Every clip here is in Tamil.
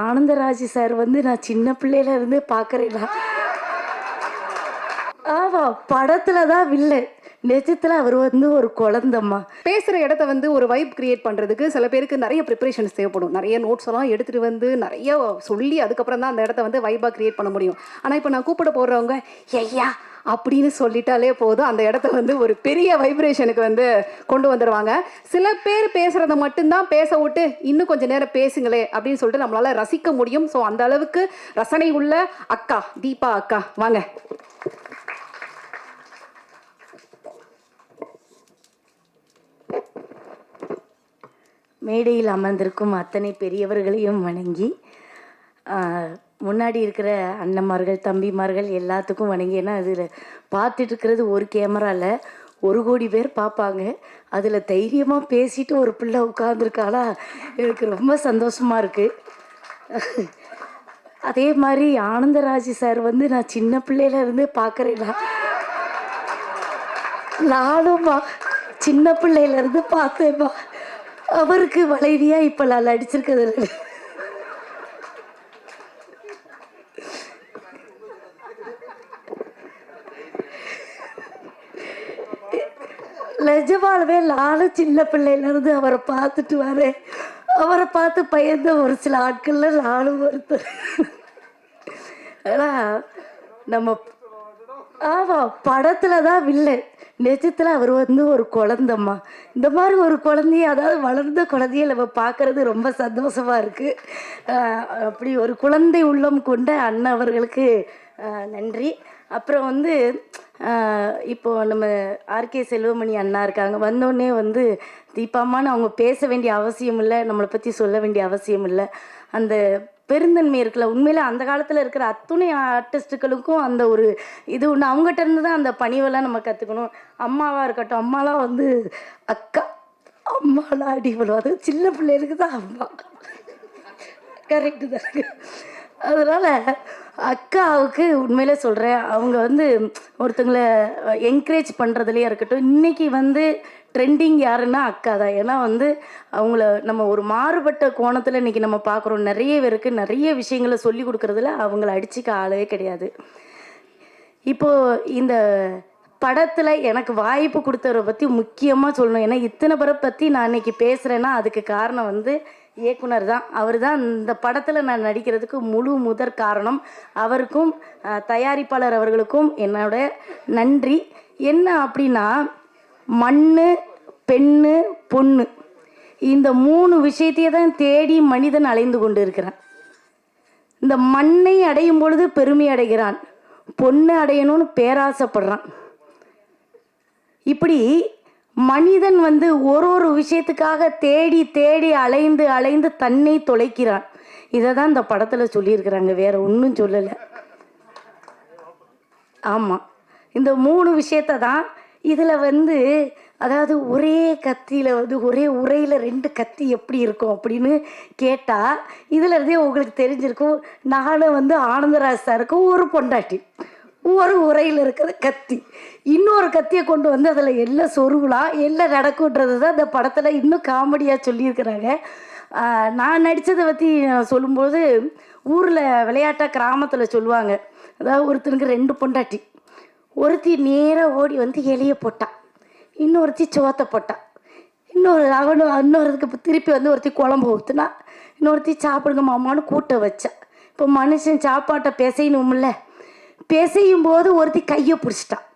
ஆனந்தராஜ் சார் வந்து நான் சின்ன பிள்ளையில இருந்து பார்க்குறேன். ஆமா, படத்துல தான் வில்லன். நிஜத்துல அவர் வந்து ஒரு குழந்தம்மா. பேசுகிற இடத்த வந்து ஒரு வைப் கிரியேட் பண்ணுறதுக்கு சில பேருக்கு நிறைய ப்ரிப்பரேஷன்ஸ் தேவைப்படும். நிறைய நோட்ஸ் எல்லாம் எடுத்துகிட்டு வந்து நிறைய சொல்லி அதுக்கப்புறம் தான் அந்த இடத்த வந்து வைப்பாக கிரியேட் பண்ண முடியும். ஆனால் இப்போ நான் கூப்பிட போடுறவங்க ஐயா அப்படின்னு சொல்லிட்டாலே போதும், அந்த இடத்த வந்து ஒரு பெரிய வைப்ரேஷனுக்கு வந்து கொண்டு வந்துடுவாங்க. சில பேர் பேசுகிறத மட்டும்தான் பேச விட்டு இன்னும் கொஞ்சம் நேரம் பேசுங்களே அப்படின்னு சொல்லிட்டு நம்மளால் ரசிக்க முடியும். ஸோ அந்த அளவுக்கு ரசனை உள்ள அக்கா தீபா அக்கா வாங்க. மேடையில் அமர்ந்திருக்கும் அத்தனை பெரியவர்களையும் வணங்கி, முன்னாடி இருக்கிற அண்ணன்மார்கள் தம்பிமார்கள் எல்லாத்துக்கும் வணங்கி. ஏன்னா அதில் பார்த்துட்டு இருக்கிறது ஒரு கேமராவில் 1 கோடி பேர் பார்ப்பாங்க. அதில் தைரியமாக பேசிட்டு ஒரு பிள்ளை உட்காந்துருக்காளா, எனக்கு ரொம்ப சந்தோஷமாக இருக்குது. அதே மாதிரி ஆனந்தராஜ் சார் வந்து நான் சின்ன பிள்ளையில இருந்து பார்க்குறேன். நானும்மா சின்ன பிள்ளையிலேருந்து பார்த்தேம்மா. அவருக்கு வளைவியா இப்போ நான் அடிச்சிருக்கிறது. நிஜமானவே நானும் சின்ன பிள்ளையிலேருந்து அவரை பார்த்துட்டு வரேன். அவரை பார்த்து பயந்த ஒரு சில ஆட்கள்ல நானும் ஒருத்தர். ஆனால் நம்ம ஆமாம், படத்துல தான் வில்லன். நிஜத்தில் அவர் வந்து ஒரு குழந்தம்மா. இந்த மாதிரி ஒரு குழந்தைய, அதாவது வளர்ந்த குழந்தைய நம்ம பார்க்குறது ரொம்ப சந்தோஷமாக இருக்குது. அப்படி ஒரு குழந்தை உள்ளம் கொண்ட அண்ணன் அவர்களுக்கு நன்றி. அப்புறம் வந்து இப்போது நம்ம ஆர்கே செல்வமணி அண்ணா இருக்காங்க. வந்தோடனே வந்து தீபாமான்னு அவங்க பேச வேண்டிய அவசியம் இல்லை, நம்மளை பற்றி சொல்ல வேண்டிய அவசியம் இல்லை. அந்த பெருந்தன்மை இருக்குல்ல, உண்மையில அந்த காலத்தில் இருக்கிற அத்துணை ஆர்டிஸ்ட்டுகளுக்கும் அந்த ஒரு இது ஒன்று. அவங்ககிட்ட இருந்து தான் அந்த பணிவெல்லாம் நம்ம கற்றுக்கணும். அம்மாவாக இருக்கட்டும், அம்மாலாம் வந்து அக்கா அம்மாலாம் அடி பண்ணுவோம். அது சின்ன பிள்ளைகளுக்கு தான் அம்மா. கரெக்டு தாங்க. அதனால் அக்காவுக்கு உண்மையிலே சொல்கிறேன், அவங்க வந்து ஒருத்தங்களை என்கரேஜ் பண்ணுறதுலையே இருக்கட்டும். இன்றைக்கி வந்து ட்ரெண்டிங் யாருன்னா அக்கா தான். ஏன்னா வந்து அவங்கள நம்ம ஒரு மாறுபட்ட கோணத்தில் இன்றைக்கி நம்ம பார்க்குறோம். நிறைய பேருக்கு நிறைய விஷயங்களை சொல்லி கொடுக்குறதுல அவங்கள அடிச்சுக்க ஆளவே கிடையாது. இப்போது இந்த படத்தில் எனக்கு வாய்ப்பு கொடுத்தவரை பற்றி முக்கியமாக சொல்லணும். ஏன்னா இத்தனை பேரை பற்றி நான் இன்றைக்கி பேசுகிறேன்னா அதுக்கு காரணம் வந்து இயக்குனர் தான். அவர் தான் இந்த படத்தில் நான் நடிக்கிறதுக்கு முழு முதற் காரணம். அவருக்கும் தயாரிப்பாளர் அவர்களுக்கும் என்னோட நன்றி. என்ன அப்படின்னா, மண்ணு பெண்ணு பொண்ணு இந்த 3 விஷயத்தையே தான் தேடி மனிதன் அலைந்து கொண்டு இருக்கிறான். இந்த மண்ணை அடையும் பொழுது பெருமை அடைகிறான், பொண்ணு அடையணும்னு பேராசைப்படுறான். இப்படி மனிதன் வந்து ஒரு விஷயத்துக்காக தேடி தேடி அலைந்து அலைந்து தன்னை தொலைக்கிறான். இதை தான் இந்த படத்தில் சொல்லியிருக்கிறாங்க, வேற ஒன்றும் சொல்லலை. ஆமாம், இந்த 3 விஷயத்தை தான் இதில் வந்து, அதாவது ஒரே கத்தியில் வந்து ஒரே உரையில் 2 கத்தி எப்படி இருக்கும் அப்படின்னு கேட்டால் இதில் இருந்தே உங்களுக்கு தெரிஞ்சிருக்கும். நானும் வந்து ஆனந்தராஜ் சாருக்கும் ஒரு பொண்டாட்டி, ஒரு உரையில் இருக்கிற கத்தி, இன்னொரு கத்தியை கொண்டு வந்து அதில் எல்லாம் சொருகலாம், எல்லாம் நடக்குன்றது தான் இந்த படத்தில் இன்னும் காமெடியாக சொல்லியிருக்கிறாங்க. நான் நடித்ததை பற்றி சொல்லும்போது ஊரில் விளையாட்டாக கிராமத்தில் சொல்லுவாங்க, அதாவது ஒருத்தனுக்கு 2 பொண்டாட்டி. ஒருத்தி நேராக ஓடி வந்து எலியை போட்டான், இன்னொருத்தி சோத்தை போட்டான், இன்னொருத்துக்கு திருப்பி வந்து ஒருத்தி குழம்பு ஊற்றுனா, இன்னொருத்தி சாப்பிடுங்க மாமான்னு கூட்ட வச்சான். இப்போ மனுஷன் சாப்பாட்டை பிசையணும்ல, பிசையும் போது ஒருத்தி கையை பிடிச்சிட்டான்.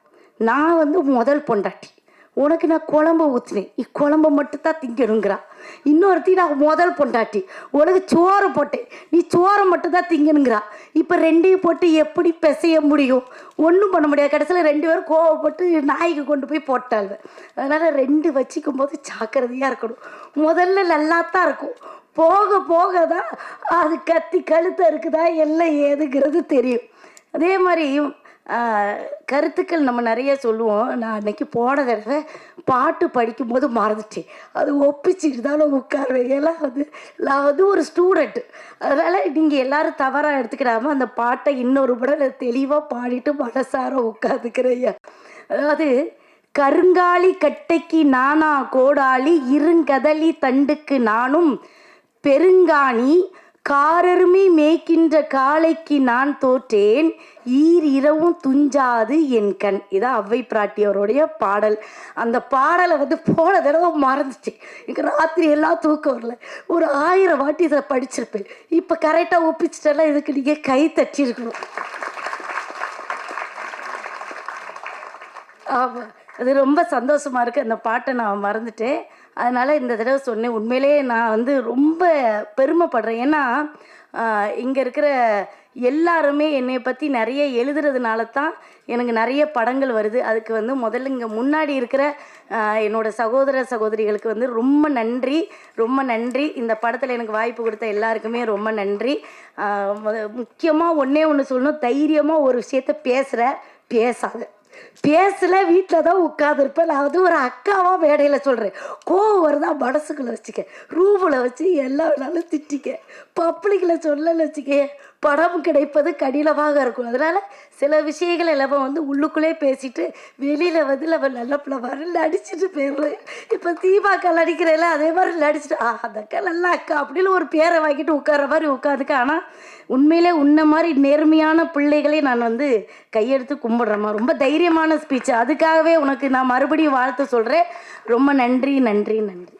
நான் வந்து முதல் பொண்டாட்டி, உனக்கு நான் குழம்பு ஊற்றினேன், இக்குழம்பை மட்டும்தான் திங்கணுங்கிறான். இன்னொருத்தி நான் முதல் பொண்டாட்டி, உனக்கு சோறு போட்டேன், நீ சோறை மட்டும்தான் திங்கணுங்கிறா. இப்போ 2ஐயும் போட்டு எப்படி பிசைய முடியும்? ஒன்றும் பண்ண முடியாது. கடைசியில் 2 பேரும் கோவப்பட்டு நாய்க்கு கொண்டு போய் போட்டாள். அதனால் 2 வச்சிக்கும் போது ஜாக்கிரதையாக இருக்கணும். முதல்ல நல்லா தான் இருக்கும், போக போக தான் அது கத்தி கழுத்தை இருக்குதா எல்லாம் ஏதுங்கிறது தெரியும். அதே மாதிரி கருத்துக்கள் நம்ம நிறைய சொல்லுவோம். நான் அன்றைக்கி போன தடவை பாட்டு படிக்கும்போது மறந்துட்டேன், அது ஒப்பிச்சுட்டு தான் நான் உட்காருவேன். எல்லாம் வந்து நான் வந்து ஒரு ஸ்டூடெண்ட்டு, அதனால் நீங்கள் எல்லோரும் தவறாக எடுத்துக்கிறாமல் அந்த பாட்டை இன்னொரு படம் நான் தெளிவாக பாடிட்டு மனசார உட்காந்துக்கிறேன். அதாவது கருங்காலி கட்டைக்கு நானா கோடாலி, இருங்கதலி தண்டுக்கு நானும் பெருங்காணி காரெருமை மேய்க்கின்ற காளைக்கு நான் தோற்றேன், ஈர் இரவும் துஞ்சாது என் கண். இதான் ஔவை பிராட்டியவருடைய பாடல். அந்த பாடலை வந்து போன தடவை மறந்துச்சு. எனக்கு ராத்திரி எல்லாம் தூக்கம் வரல. ஒரு 1000 வாட்டி இதை படிச்சிருப்பேன். இப்போ கரெக்டாக ஒப்பிச்சிட்டெல்லாம் இதுக்கு நீங்கள் கை தட்டியிருக்கணும். ஆமாம், அது ரொம்ப சந்தோஷமாக இருக்குது. அந்த பாட்டை நான் மறந்துட்டேன். அதனால் இந்த தடவை சொன்னேன். உண்மையிலே நான் வந்து ரொம்ப பெருமைப்படுறேன். ஏன்னா இங்கே இருக்கிற எல்லாருமே என்னை பற்றி நிறைய எழுதுறதுனால தான் எனக்கு நிறைய படங்கள் வருது. அதுக்கு வந்து முதல்ல இங்கே முன்னாடி இருக்கிற என்னோட சகோதர சகோதரிகளுக்கு வந்து ரொம்ப நன்றி, ரொம்ப நன்றி. இந்த படத்தில் எனக்கு வாய்ப்பு கொடுத்த எல்லாருக்குமே ரொம்ப நன்றி. முக்கியமாக ஒன்று சொல்லணும், தைரியமாக ஒரு விஷயத்த பேசாத பேசல, வீட்டில் தான் உட்காந்துருப்பேன். நான் வந்து ஒரு அக்காவாக மேடையில் சொல்கிறேன். கோவம் வருதா மனசுக்குள்ளே வச்சுக்க, ரூமில் வச்சு எல்லா வேணாலும் திட்டிக்க, பப்ளிக்கில் சொல்லலை வச்சுக்க, படம் கிடைப்பது கடினமாக இருக்கும். அதனால் சில விஷயங்கள் எல்லாம் வந்து உள்ளுக்குள்ளே பேசிட்டு வெளியில் வந்து நம்ம நல்ல பிள்ளை வர நடிச்சுட்டு போயிடுறேன். இப்போ தீபாக்கா நடிக்கிறேன்ல, அதே மாதிரி நடிச்சுட்டு அந்த அக்கா நல்லா அக்கா அப்படின்னு ஒரு பேரை வாங்கிட்டு உட்கார மாதிரி உட்காந்துக்க. ஆனால் உண்மையிலே உன்ன மாதிரி நேர்மையான பிள்ளைகளே நான் வந்து கையெடுத்து கும்பிடுறேம்மா. ரொம்ப தைரியமான ஸ்பீச். அதுக்காகவே உனக்கு நான் மறுபடியும் வாழ்த்து சொல்கிறேன். ரொம்ப நன்றி நன்றி நன்றி.